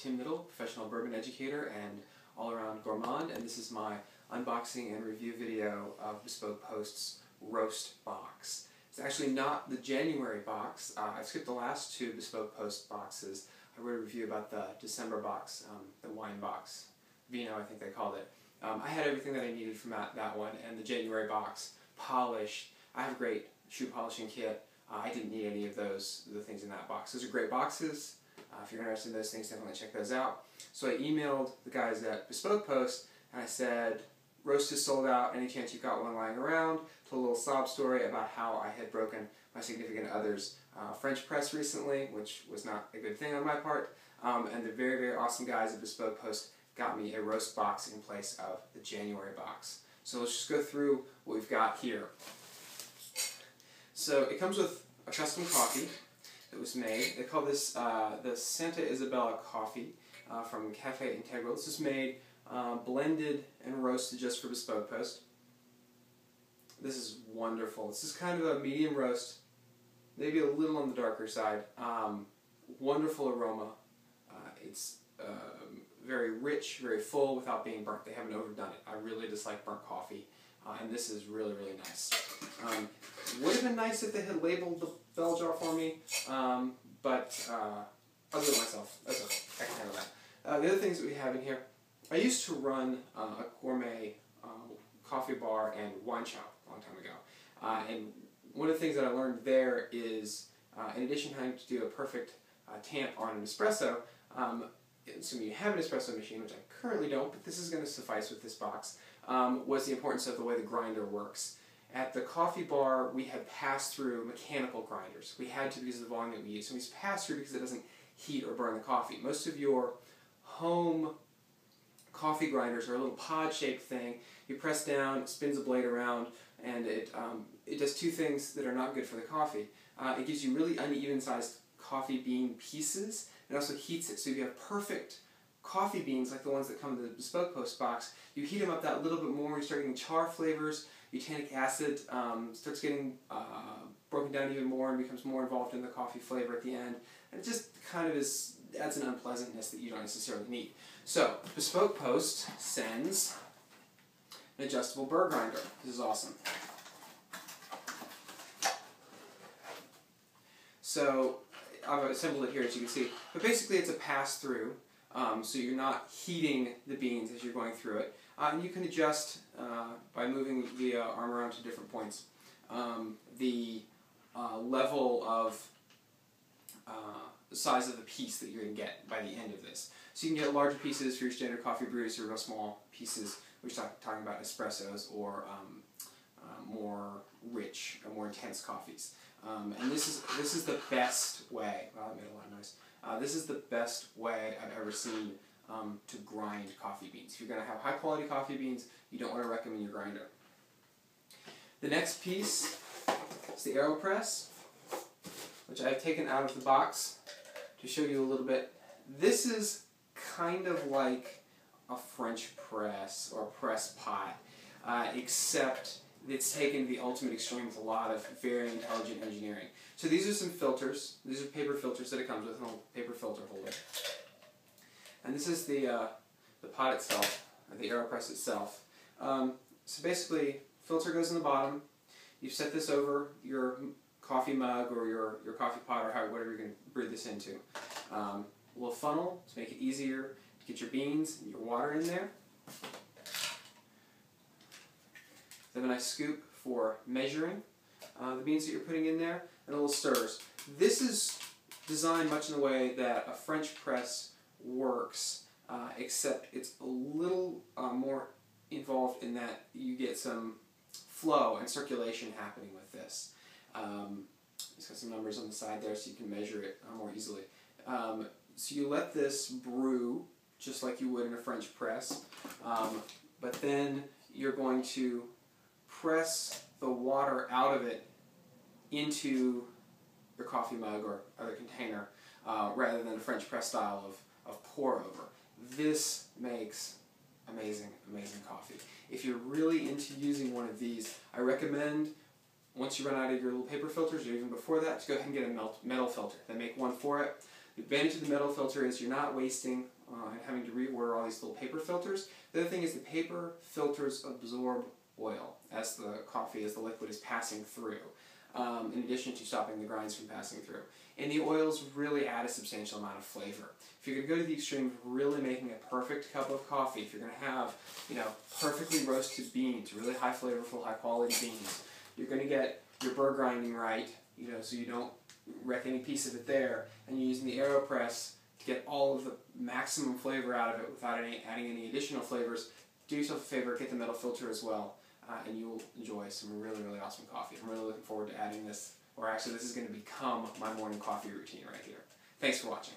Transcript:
Tim Niddle, professional bourbon educator and all-around gourmand, and this is my unboxing and review video of Bespoke Post's Roast box. It's actually not the January box. I skipped the last two Bespoke Post boxes. I wrote a review about the December box, the wine box, Vino I think they called it. I had everything that I needed from that one, and the January box, polished. I have a great shoe polishing kit. I didn't need any of the things in that box. Those are great boxes. If you're interested in those things, definitely check those out. So I emailed the guys at Bespoke Post, and I said, roast is sold out, any chance you've got one lying around? Told a little sob story about how I had broken my significant other's French press recently, which was not a good thing on my part. And the very, very awesome guys at Bespoke Post got me a roast box in place of the January box. So let's just go through what we've got here. So it comes with a custom coffee that was made. They call this the Santa Isabella coffee from Cafe Integral. This is made, blended and roasted just for Bespoke Post. This is wonderful. This is kind of a medium roast, maybe a little on the darker side. Wonderful aroma. It's very rich, very full without being burnt. They haven't overdone it. I really dislike burnt coffee. And this is really, really nice. Would have been nice if they had labeled the bell jar for me, but I'll do it myself. That's okay. I can handle that. The other things that we have in here, I used to run a gourmet coffee bar and wine shop a long time ago. And one of the things that I learned there is, in addition to having to do a perfect tamp on an espresso, assuming you have an espresso machine, which I currently don't, but this is going to suffice with this box, was the importance of the way the grinder works. At the coffee bar, we had pass-through mechanical grinders. We had to because of the volume that we use. So we use pass-through because it doesn't heat or burn the coffee. Most of your home coffee grinders are a little pod-shaped thing. You press down, it spins a blade around, and it does two things that are not good for the coffee. It gives you really uneven-sized coffee bean pieces. It also heats it, so if you have perfect coffee beans like the ones that come in the Bespoke Post box, you heat them up that little bit more, you start getting char flavors, butanic acid starts getting broken down even more and becomes more involved in the coffee flavor at the end. And it just kind of adds an unpleasantness that you don't necessarily need. So, Bespoke Post sends an adjustable burr grinder. This is awesome. So, I've assembled it here as you can see, but basically it's a pass-through, so you're not heating the beans as you're going through it. And you can adjust by moving the arm around to different points the level of the size of the piece that you're going to get by the end of this. So you can get larger pieces for your standard coffee brews, or real small pieces, which we're talking about espressos or more rich or more intense coffees. And this is the best way. Wow, that made a lot of noise. This is the best way I've ever seen to grind coffee beans. If you're going to have high quality coffee beans, you don't want to wreck them in your grinder. The next piece is the AeroPress, which I've taken out of the box to show you a little bit. This is kind of like a French press or press pot, except it's taken to the ultimate extreme with a lot of very intelligent engineering. So these are some filters. These are paper filters that it comes with, a little paper filter holder. And this is the pot itself, or the AeroPress itself. So basically, filter goes in the bottom. You set this over your coffee mug or your coffee pot or whatever you're going to brew this into. A little funnel to make it easier to get your beans and your water in there. Then a nice scoop for measuring the beans that you're putting in there, and a little stirrers. This is designed much in the way that a French press works, except it's a little more involved in that you get some flow and circulation happening with this. It's got some numbers on the side there so you can measure it more easily. So you let this brew just like you would in a French press, but then you're going to press the water out of it into your coffee mug or other container rather than a French press style of pour over. This makes amazing, amazing coffee. If you're really into using one of these, I recommend, once you run out of your little paper filters, or even before that, to go ahead and get a metal filter. They make one for it. The advantage of the metal filter is you're not wasting and having to reorder all these little paper filters. The other thing is the paper filters absorb oil as the coffee, as the liquid is passing through, in addition to stopping the grinds from passing through. And the oils really add a substantial amount of flavor. If you're going to go to the extreme of really making a perfect cup of coffee, if you're going to have, perfectly roasted beans, really high flavorful, high quality beans, you're going to get your burr grinding right, so you don't wreck any piece of it there, and you're using the AeroPress to get all of the maximum flavor out of it without adding any additional flavors. Do yourself a favor, get the metal filter as well, and you will enjoy some really, really awesome coffee. I'm really looking forward to adding this, or actually this is going to become my morning coffee routine right here. Thanks for watching.